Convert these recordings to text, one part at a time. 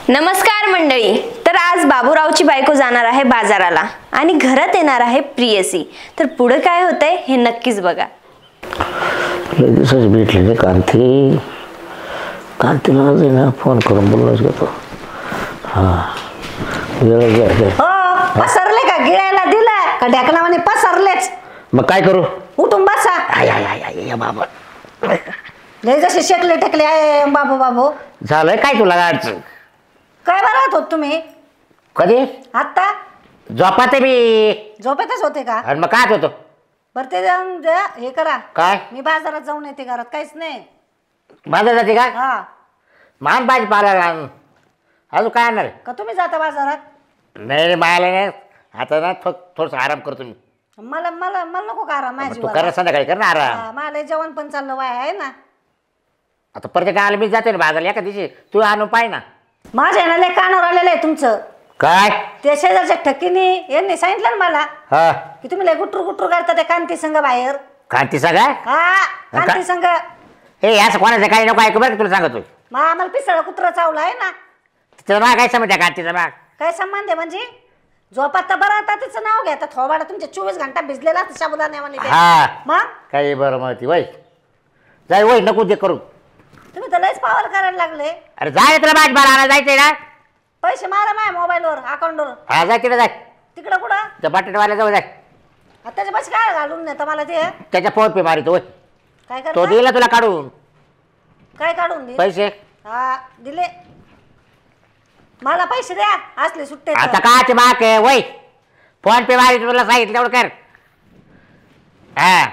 नमस्कार मंडळी. तर आज बाबूरावची बायको जाणार आहे बाजाराला आणि घरात येणार आहे प्रियसी. तर पुढे काय होतंय हे नक्कीच बघा. दिवसाच भेटले कांती कांतीला फोन करून बोललोच घेतो. पसरले का गिळायला दिलं का ढेकणावाने पसरलेच. मग काय करू? उठून बसा. बाबा लय जसे शेकले टेकले आहे बाबू बाबू. झालंय काय तुला अडचण? काय बनवत होत तुम्ही कधी? आता झोपाते मी. झोपेतच होते का? आणि मग काय होतो? बरं ते जाऊन द्या, हे करा. काय? मी बाजारात जाऊन येते, घरात काहीच नाही. बाजार जाते का? हा मान भाजीपाला अजून काय आणणार? का तुम्ही जाता बाजारात? नाही रे मायाला नाही. आता ना थोडस आराम करतो मी. मला मला मला नको का आराम माझी तू कर संध्याकाळी कर ना आराम. मला जेवण पण चाललं वाय आहे ना. आता प्रत्येक आला मी जाते ना बाजारला एका दिवशी. तू आणून पाय ना. माझ्या ना लय कानावर आलेलं आहे तुमचं. काय? ते शेजारच्या ठकीनी यांनी सांगितलं ना मला हा की तुम्ही लय गुटरू गुटरू करता त्या कांती संघ बाहेर. कांती सगळं? हा कांती संघ. हे असं कोणाचं काही नको ऐकू बरं, तुला सांगतो. मग आम्हाला पिसळ कुत्रा चावला आहे ना. तिचं नाव काय समजते कांतीचं नाव? काय संबंध आहे म्हणजे? झोपात तर बरं आता तिचं नाव घ्या. थोबाडा तुमच्या 24 घंटा भिजलेला साबुदाण्यावानी ते. हा मग काही बरं माहिती वय जाय वय नको ते करू. तुम्ही तर लयच पावर करायला लागले. अरे जाय तुला भाजीपाला आणायला जायचंय ना. पैसे मारा माझ्या मोबाईलवर अकाउंटवर. हा जाय तिकडे जाय. तिकडं कुठं? त्या बटाटेवाल्या जाऊ जाय. त्याच्या पैसे काय घालून नेता मला ते? त्याच्या फोन पे मारितो वय. काय तो करता? दिला तुला काढून काय काढून दे? पैसे. हा दिले. मला पैसे द्या असले सुट्टे. आता काचे बाक आहे वय. फोन पे मारितो तुला सांगितलं तेवढं कर. हा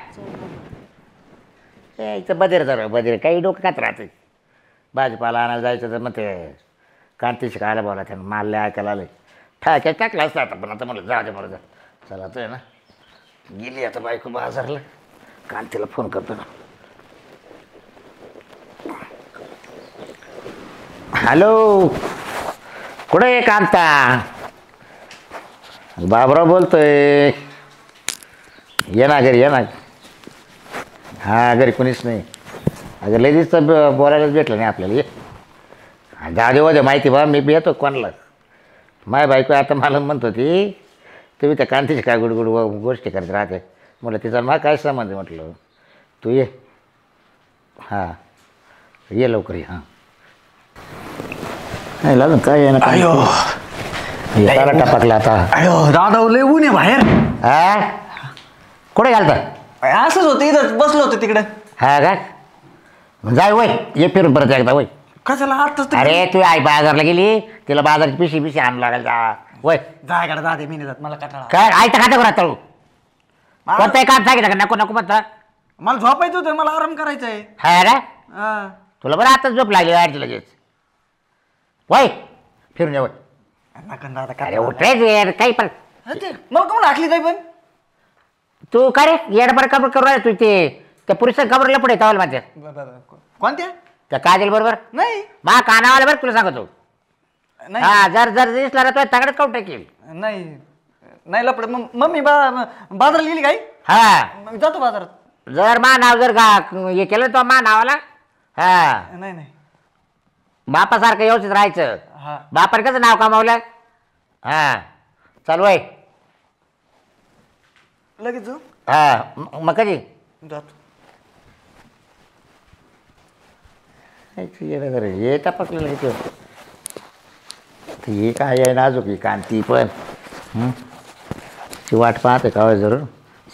इथं बधीर जरा बधीर काही डोकं खात राहते. भाजीपाला आणायला जायचं तर मग ते कांतीशी खायला बोला त्यानं मारले ऐकायला आले ठाक्यात टाकला असता. आता पण आता म्हणलं जा दे मला जा. चला तर ना गेली आता बायको बाजारला. कांतीला फोन करतो ना. हॅलो कुठे आहे कांता? बाबराव बोलतोय. ये ना घरी ये ना. हा घरी कोणीच नाही. अगं लेडीज तर बोलायलाच भेटलं नाही आपल्याला. ये जाऊ दे माहिती बा. मी बी येतो कोणाला. माय बायको आता मला म्हणत होती तुम्ही त्या कांतीची काय गुडगुड गोष्टी करत राहते. म्हटलं तिचा मला काय संबंध आहे. म्हटलं तू ये. हां ये लवकर ये. हां नाही लागून काय आहे ना. अयो तारा टपकला आता. अयो दादा लय ऊन आहे बाहेर. हा कुठे घालता? असंच होतं इथं बसलो होतो तिकडे. हा का जाय वय. ये फिरून परत एकदा वय. कशाला आताच अरे तू आई बाजारला गेली तिला बाजारची पिशी पिशी आणू लागेल जा वय. जायकडे दादे मी नाही जात मला कटाळा. काय आयता खाता करा तळू कोणतंही काम सांगितलं का नको नको म्हणता. मला झोपायचं होतं मला आराम करायचा आहे. हा रे हा. तुला बरं आताच झोप लागली यायची लगेच. वय फिरून ये वय. नका दादा अरे काय उठायचं काही पण. मला कोण हाकली जाई पण. तू काय रे येडबर कबर करू राहिला तू ते त्या पुरुषाच्या कबरला पुढे तवाल माझ्या कोणत्या? त्या काजल बरोबर नाही मा कानावाला बरं तुला सांगतो. नाही हा जर जर दिसला तर तगडच काउंट टाकेल. नाही नाही लपड मम्मी बाजारात गेली काय? हा मग जातो बाजारात. जर मा नाव जर का हे केलं तर मा नावाला हा नाही नाही बापासारखं व्यवस्थित राहायचं. हा बापाने कसं नाव कमावलं. हा चालू आहे. लगेच जाऊ. हा मग कधी जातो. हे टपकलेलं हे काय आहे नाजूक ही कांती पण ती वाट पाहते का जरूर.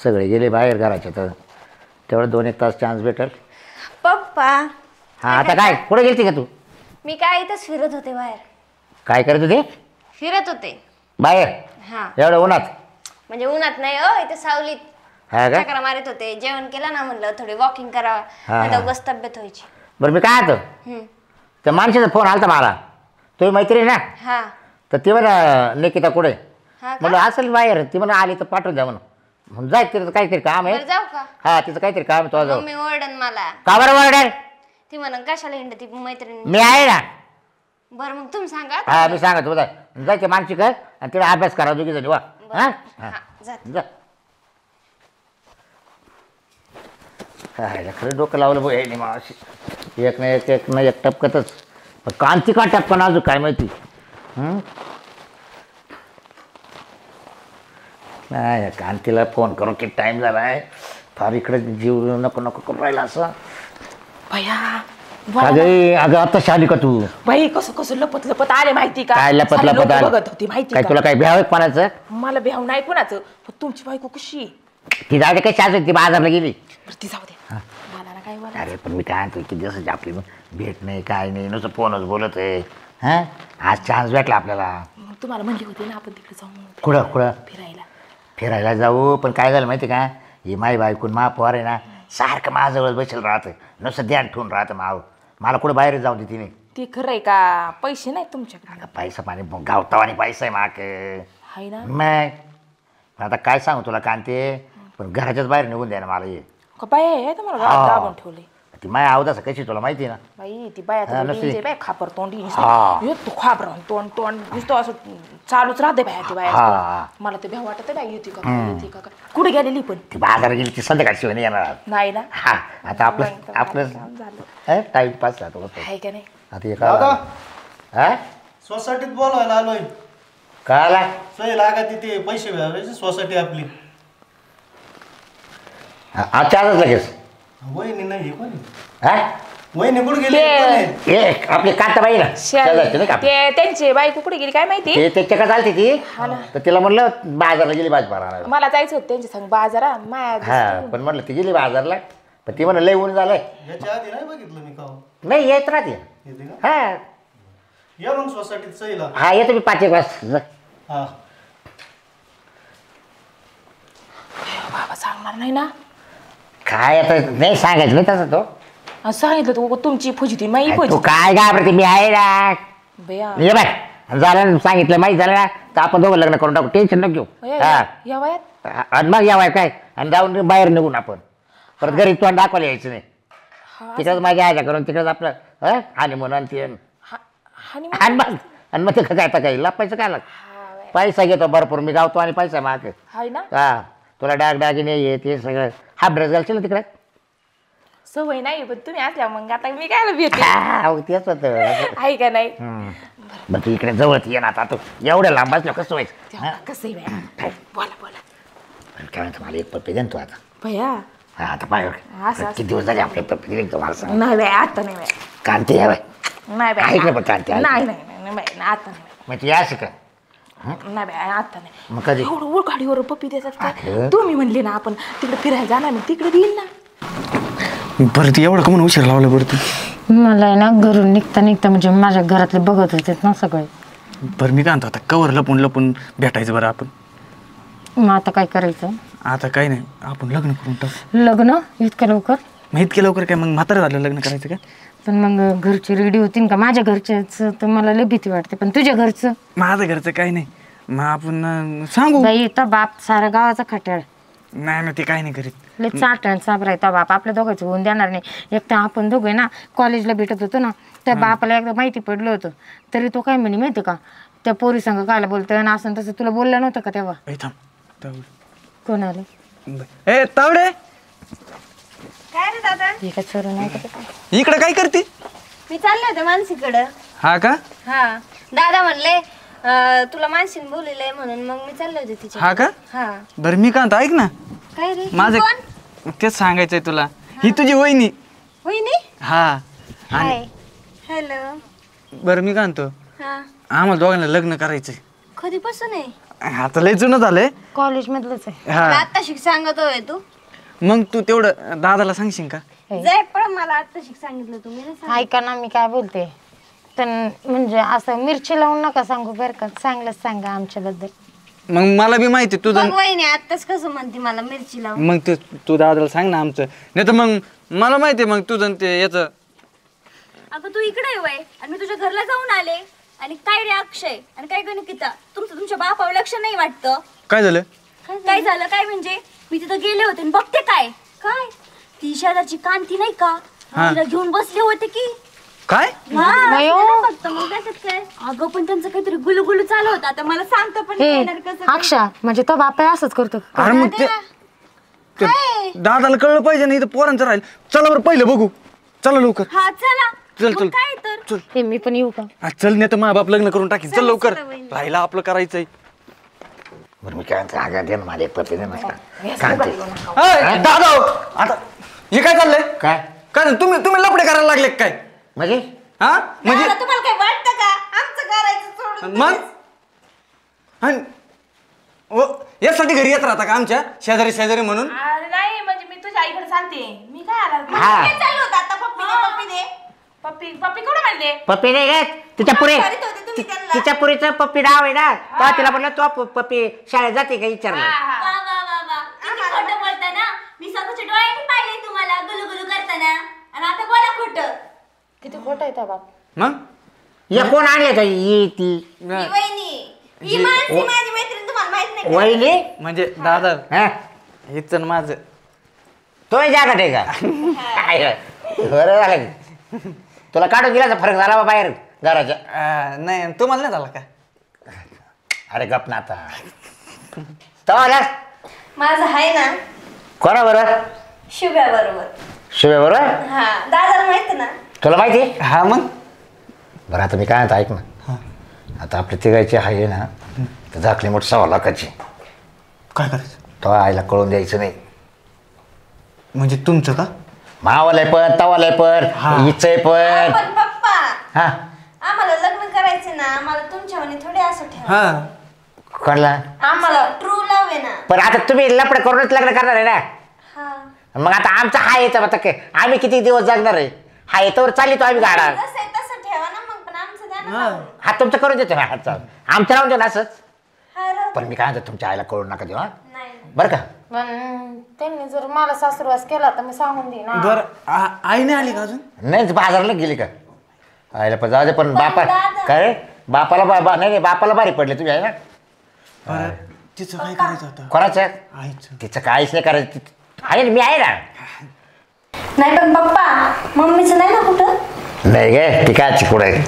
सगळे गेले बाहेर घराच्या तर तेवढं 2-1 तास चान्स भेटेल. पप्पा हा आता काय कुठे गेलती का तू? मी काय इथंच फिरत होते बाहेर. काय करत होते? फिरत होते बाहेर हा. एवढं उन्हात? म्हणजे उन्हात नाही हो, इथे सावलीत हा का? चक्रा मारित होते. जेवण केलं ना म्हणलं थोडी वॉकिंग करावं. हा. आता उगाच तब्येत व्हायची. बरं मी काय होतं हम्म. त्या माणसाचा फोन आला मला. तुम्ही मैत्रीण ना हा तर ती म्हणा निकिता कुठे. हा का? म्हटलं असेल बाहेर. ती म्हणा आली तर पाठवून द्या म्हणून जाय तिथं काहीतरी काम आहे. बरं जाऊ का? हा तिचं काहीतरी काम आहे. तो जाऊ. मम्मी ओरडन मला. का बरं ओरडेल? ती म्हणून कशाला हिंडती मैत्रिणी. मी आहे ना. बरं मग तुम्ही सांगा. हा मी सांगतो बघा जायचं मानसिक आहे आणि तिला अभ्यास करा दोघी जणी वा. हा हा जाते. जा. खरं डोकं लावलं बघ मावशी. एक ना एक टपकतच. कांती का टपकन अजून काय माहिती. नाही कांतीला फोन करून किती टाइम झाला आहे फार इकडे जीव नको नको करून राहिला असं भैया अगं आता शाली का तू बाई कसं कसं लपत लपत आले माहिती का काय लपत सारी लपत लोकं आलं? बघत होती माहिती काय का तुला काय भ्याव कोणाचं मला बेहाव नाही कोणाचं पण तुमची बायको कशी आहे? ती जाऊ दे काय शाळेत ती बाजारला गेली बरं ती जाऊ दे मला ना काय बोला अरे पण मी काय आणतो किती दिवसाची आपली भेट नाही काय नाही नुसतं फोनच बोलत आहे हां आज चान्स भेटला आपल्याला मग तुम्हाला म्हणली होती ना आपण तिकडे जाऊ म्हणून कुठं फिरायला फिरायला जाऊ पण काय झालं माहिती का ही माई बायकून मा पोर आहे ना सारखं माझ्याजवळ बसेल राहतं नुसतं ध्यान ठेवून राहतं माव मला कुठं बाहेर जाऊ दे तिने ते खरं आहे का पैसे नाही तुमच्याकडे अगं पैसा पाणी गावतावानी पैसा आहे माक हाय ना मग आता काय सांगू तुला कांते पण घराच्याच बाहेर निघून द्या ना मला ये का बाय आहे तुम्हाला गावात दाबून ठेवले ती माय अवदास कशी तुला माहिती आहे ना बाई ती बाया हा, नसते. बाय खापर तोंडी हा. तू खाबर तोंड तोंड नुसतं असं चालूच राहते बाया ती बाया हा. मला ते भ्या वाटत बाई येते का येते का कुठे गेलेली पण ती बाजारात गेली ती संध्याकाळशिवाय नाही येणार नाही ना हा आता आपलं काम झालं टाइमपास राहतो आहे का नाही आता एक दादा हा सोसायटीत बोलवायला आलोय काय आला सही लागा तिथे पैसे भरायचे सोसायटी आपली आजच्या आजच लगेच वहिनी नाही कोणी हा वहिनी कुठे गेली ते- कोण आहे? एक आपली कांताबाई ना शेजारची नाही का आपली? ते त्यांची बायको कुठे गेली काय माहिती ते त्याच्या का चालते ती हा ना. तर तिला म्हणलं बाजारला गेली भाजीपाला आणायला. मला जायचं होतं त्यांच्या संग बाजारा माया हा पण म्हणलं ती गेली बाजारला पण ती म्हणलं लय ऊन झालंय याच्या आधी नाही बघितलं मी का नाही येत राहते येते का हा या मग सोसायटीत सहीला हा येतो मी 5 एक वाजता हा बाबा सांगणार नाही ना काय आता नाही सांगायचं नाही तसं तो आणि सांगितलं तू तुमची फुजती माई तू फुजती काय घाबरते मी आहे ना बया ये बाय झालं ना, सांगितलं माहिती झालं ना तर आपण दोघं लग्न करून टाकू टेन्शन नको घेऊ हा या वयात आणि मग या काय आणि जाऊन बाहेर निघून आपण परत घरी तोंड दाखवायला यायचं नाही तिकडंच माझ्या आजा करून तिकडंच आपलं आणि म्हणून ते हानी आणि मग ते काय काय लपायचं काय लाग पैसा घेतो भरपूर मी गावतो आणि पैसा माग हाय ना हा तुला डागडागिने ये ते सगळं हाफ ड्रेस घालशील ना तिकडे सवय नाही पण तुम्ही असल्या मग आता मी काय भेटते हा तेच होतं आहे का नाही मग तू इकडे जवळ ये ना आता तू एवढ्या लांब असलं कसं व्हायचं तेव्हा कसं आहे बाया बोला बोला काय म्हणतो मला एक पप्पी दे ना तू आता भया हा आता पाय असं. किती दिवस झाले आपले पप्पी दिले तुम्हाला सांग नाही बाय आता नाही बाय कांती आहे बाय नाही बाय ऐकलं पण कांती ऐकलं. नाही नाही नाही बाय आता नाही मग ती असं का नाही बाय आता नाही मग कधी एवढं वर गाडीवर पप्पी देतात काय अगं. तुम्ही म्हणले ना आपण तिकडे फिरायला जाणार मी तिकडे देईल ना बरं ती एवढं का म्हणून उशीर लावलं बरं तू मला आहे ना घरून निघता निघता म्हणजे माझ्या घरातले बघत होते ना सगळे बरं मी काय म्हणतो आता कवर लपून लपून भेटायचं बरं आपण मग आता काय करायचं आता काही नाही आपण लग्न करून टाकू लग्न इतक्या लवकर मग इतके लवकर काय मग म्हातारं झालं लग्न करायचं काय पण मग घरची रेडी होतीन का माझ्या घरच्याच तर मला लय भीती वाटते पण तुझ्या घरचं माझं घरचं काही नाही मग आपण सांगू बाई येतं बाप साऱ्या गावाचा खट्याळ नाही ना ते काही नाही करीत लय चाटण साबरा येतो बाप आपल्या दोघांचं होऊन देणार नाही एक तर आपण दोघे ना कॉलेजला भेटत होतो ना त्या बापाला एकदा माहिती पडलं होतं तरी तो काय म्हणे माहिती का त्या पोरी संग कायला बोलतोय आणि असं तसं तुला बोललं नव्हतं का तेव्हा ए, थांब तावडे. कोण आले ए तावडे काय रे दादा हे काय सर नाही का ते? इकडे काय करते मी चालले होते मानसीकडं हा का हा दादा म्हणले तुला मानसीने बोललेलंय म्हणून मग मी चालले होते तिच्या हा का हा बरं मी काय म्हणतो ऐक ना काय रे माझं तेच सांगायचंय तुला ही तुझी वहिनी होईनी हा हाय हॅलो बरं मी काय म्हणतो हा आम्हाला दोघांना लग्न करायचंय कधीपासून आहे आता लय जुनं झालंय कॉलेजमधलंच आहे हा आता शिक सांगतोय तू मग तू तेवढं दादाला सांगशील का जाय पण मला आता शिक सांगितलं तुम्ही ना सांग. ऐका ना मी काय बोलते पण म्हणजे असं मिरची लावून नका सांगू बरं का चांगलंच सांगा आमच्याबद्दल मग मला बी माहिती तुझं बघ वहिनी आताच कसं म्हणते मला मिरची लावून मग तू दादाला सांग ना आमचं नाही तर मग मला माहिती मग तुझं ते याचं अगं तू इकडे आहे वय आणि मी तुझ्या घरला जाऊन आले आणि काय रे अक्षय आणि काय गणिता तुमच्या बापावर लक्ष नाही वाटतं काय झालं काय झालं काय म्हणजे मी तिथं गेले होते आणि बघते काय काय ती शेजारची कांती नाही का तिला घेऊन बसले होते की काय फक्त मग त्याच्यात काय अगं पण त्यांचं काहीतरी गुलुगुलू चालू होता आता मला सांगतो पण नाही येणार कसं काय. अक्षा म्हणजे तो बाप आहे असंच करतो अरे मग ते दादाला कळलं पाहिजे नाही तर पोरांचं राहील चला बरं पहिलं बघू चला लवकर हा चला चल मग चल काय तर हे मी पण येऊ का? चल नाही तर मा बाप लग्न करून टाकीन. चल लवकर, राहिला आपलं करायचंय. बरं मी काय म्हणतो, अगं दे ना मला एक पत्ते दे ना. काय म्हणते? अय, दादा हो, आता हे काय चाललंय? काय काय झालं? तुम्ही लपडे करायला लागले का काय? म्हणजे हा म्हणजे दादा, तुम्हाला काय वाटतं का आमचं करायचं सोडून मग अन- ओ, यासाठी घरी येत राहता का आमच्या शेजारी म्हणून? अरे नाही म्हणजे मी तुझ्या आईकडे सांगते. मी काय आला हा काय चालू होतं आता? पप्पी दे, पप्पी दे. पप्पी पप्पी कुठे म्हणले? पप्पी नाही घ्यात तिच्या पुरी करीत होते तुम्ही त्यांना. तिच्या पुरीचं पप्पी नाव आहे ना, तेव्हा तिला म्हणलं तो पप्पी शाळेत जाते का विचारलं. वा वा वा वा किती खोटं बोलता ना. मी स्वतःच्या डोळ्यांनी पाहिले तुम्हाला गुलुगुलू करताना आणि आता बोला खोटं. किती खोटं आहे त्या बाप. मग हे कोण आणले का ही ती ही वहिनी, ही मानसी माझी मैत्रीण, तुम्हाला माहित नाही का? वहिनी? म्हणजे दादा हा हेच ना माझं. तोही जागा आहे का? काय बरं झालं की. तुला काढून दिला फरक झाला बा बाहेर घराच्या. नाही तुम्हाला नाही झाला का? अरे गप ना आता. तवाला माझं आहे ना कोणा बरोबर? शुभ्या बरोबर. शिव्या बरोबर हा दादाला माहित ना. तुला माहिती? हा मग बरं आता मी काय म्हणतो ऐक ना. आता आपली तिघायची आहे ना, तर झाकली मोठ 1.25 लाखाची. काय करायचं? तेव्हा आईला कळून द्यायचं नाही. म्हणजे तुमचं का? मावालाय पण तवालाय पण हिचंय पण. पण पप्पा हा आम्हाला लग्न करायचे ना, आम्हाला तुमच्या म्हणे थोडे असं ठेवा. हा कळला. आम्हाला ट्रू लव्ह आहे ना. पण आता तुम्ही लपड करूनच लग्न करणार आहे ना. हा मग आता आमचा हा येतं आता काय आम्ही किती दिवस जगणार आहे. हा येतोवर चालली तो आम्ही गाडा. जसं आहे तसं ठेवा ना मग, पण आमचं द्या ना लावून. हा तुमचं करून देतो ना हातचा. आमचं राहून देऊ ना असंच. हा राहू दे. पण मी काय म्हणतो तुमच्या आईला कळून नका देऊ हा. नाही बरं का? पण त्यांनी जर मला सासूरवास केला तर मी सांगून देईन ना. बरं आई नाही आली का अजून? नाही बाजारला गेली का? आईला पण जाऊ दे पण बापा दादा. काय रे? बापाला नाही बापाला बारी पडले तुझ्या आहे ना. बरं, तिचं काय करायचं होतं? कोणाचं? आईचं. तिचं काहीच नाही करायचं. आहे ना मी आहे ना. नाही पण पप्पा मम्मीचं नाही ना कुठं. नाही गे ती काय चिकूड आहे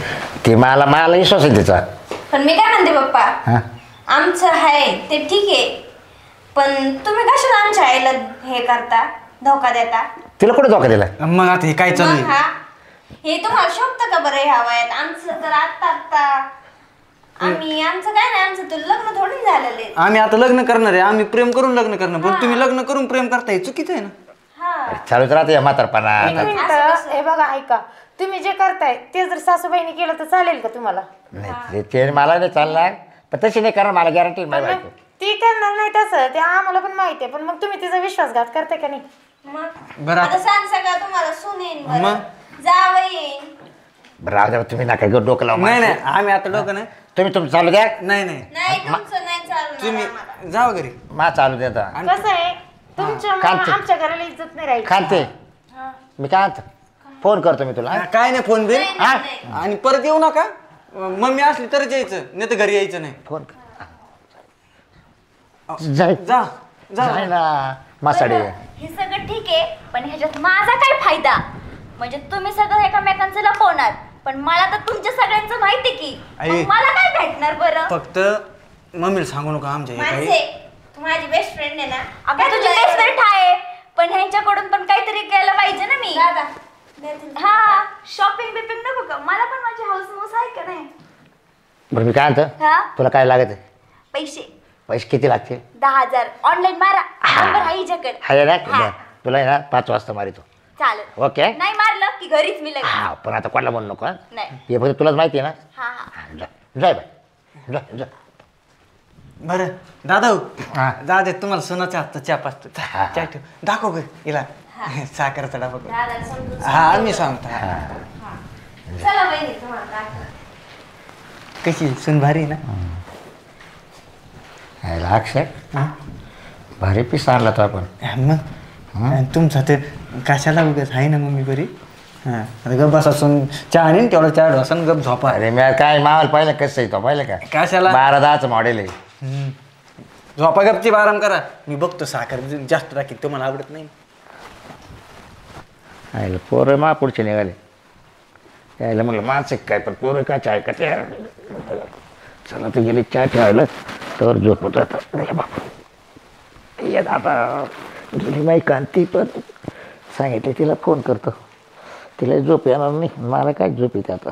ती. मला विश्वास आहे तिचा. पण मी काय म्हणते पप्पा, हा आमचं आहे ते ठीक आहे, पण तुम्ही कशाला आमच्या आईला हे करता, धोका देता? तिला कुठे धोका दिला? मग आता हे काय मग चाललंय? हा हे तुम्हाला शोभतं का बरं ह्या वयात? आमचं तर आत्ता आमचं काय नाही, आमचं तर लग्न थोडं झालेलं आहे. आम्ही आता लग्न करणार आहे. आम्ही प्रेम करून लग्न करणार. पण तुम्ही लग्न करून प्रेम करताय चुकीचं आहे ना. हा चालूच राहते या म्हातारपणा. हे बघा ऐका, तुम्ही जे करताय ते जर सासूबाईने केलं तर चालेल का तुम्हाला? नाही ते मला नाही चालणार, पण तशी नाही करणार. मला गॅरंटी पण मग ती करणार नाही तसं, ते आम्हाला पण माहिती आहे. पण मग तुम्ही तिचा विश्वासघात करताय का नाही? मग बरं आता सांग सगळं तुम्हाला सुनेन बरं, मग? जावं येईन. बरं राहू द्या तुम्ही नका घेऊ डोकं लावून. नाही नाही आम्ही आता डोकं नाही. तुम्ही तुमचं चालू द्या. नाही नाही नाही तुमचं नाही चालणार तुम्ही आम्हाला. जावा घरी. मा चालू द्या. कसं आहे तुमच्या कालचं. आमच्या घराला इज्जत नाही राहील. खाते मी काय म्हणतो, फोन करतो मी तुला. काय नाही फोन बिल. नाही, हा? नाही, नाही. आणि परत येऊ नका. मम्मी असली तरच यायचं, नाही तर घरी यायचं नाही. फोन कर. जाय जा जाय ना मासाडे. हे सगळं ठीक आहे, पण ह्याच्यात माझा काय फायदा? म्हणजे तुम्ही सगळं एकमेकांचं लपवणार, पण मला तर तुमच्या सगळ्यांचं माहिती की. आई. मग मला काय भेटणार बरं? फक्त मम्मीला सांगू नका आमच्या हे काही. माणसे तू माझी बेस्ट फ्रेंड आहे ना. अगं तुझी बेस्ट फ्रेंड आहे, पण ह्यांच्याकडून पण काहीतरी केलं पाहिजे ना मी. दादा देतील. हा शॉपिंग बिपिंग नको का? मला पण माझी हाऊस मौस आहे का नाही? बरं मी काय म्हणतो, हा तुला काय लागत आहे? पैसे पैसे किती लागतील? 10,000 ऑनलाईन मारा. नंबर आहे हिच्याकडे. आहे ना? हा. बरं. तुला आहे ना 5 वाजता मारितो. चालेल. ओके. नाही मारलं की घरीच मी लगेच. हा पण आता कोणाला म्हणू नको हा? नाही. हे फक्त तुलाच माहिती आहे ना. हा हा हा, जाय बाय जाय. बरं दादा हा. दादा तुम्हाला सोनाचा हातचा चहा पाचतो. हा. चहा ठेव. दाखव ग हिला साखरचा डबा करून. दादाला समजून हा मी सांगतो. चला बहिणी तुम्हाला दाखव. कशी सून भारी आहे ना. यायला अक्षय भारी पीस आणला तो आपण. हा, मग आणि तुमचा ते कशाला उगाच आहे ना मम्मी बरी. हां आता गप बसा सून चहा आणीन तेवढा चहा ढोसन गप झोपा. अरे मी काय मावाला पाहिलं कसं आहे तो पाहिलं का? कशाला? 12-10चं मॉडेल आहे. झोपा गपची आराम करा. मी बघतो साखर जास्त टाकी तुम्हाला आवडत नाही. आयला पोरं मा पुढचे निघाले. यायला म्हटलं माणसं काय पण पोरं काय चाय का ते. चला तर गेली चहा ठेवायला तर झोपत आता. येत आता गेली माई कांती पण सांगितले तिला फोन करतो. तिला झोप येणार नाही, मला काय झोप येते आता.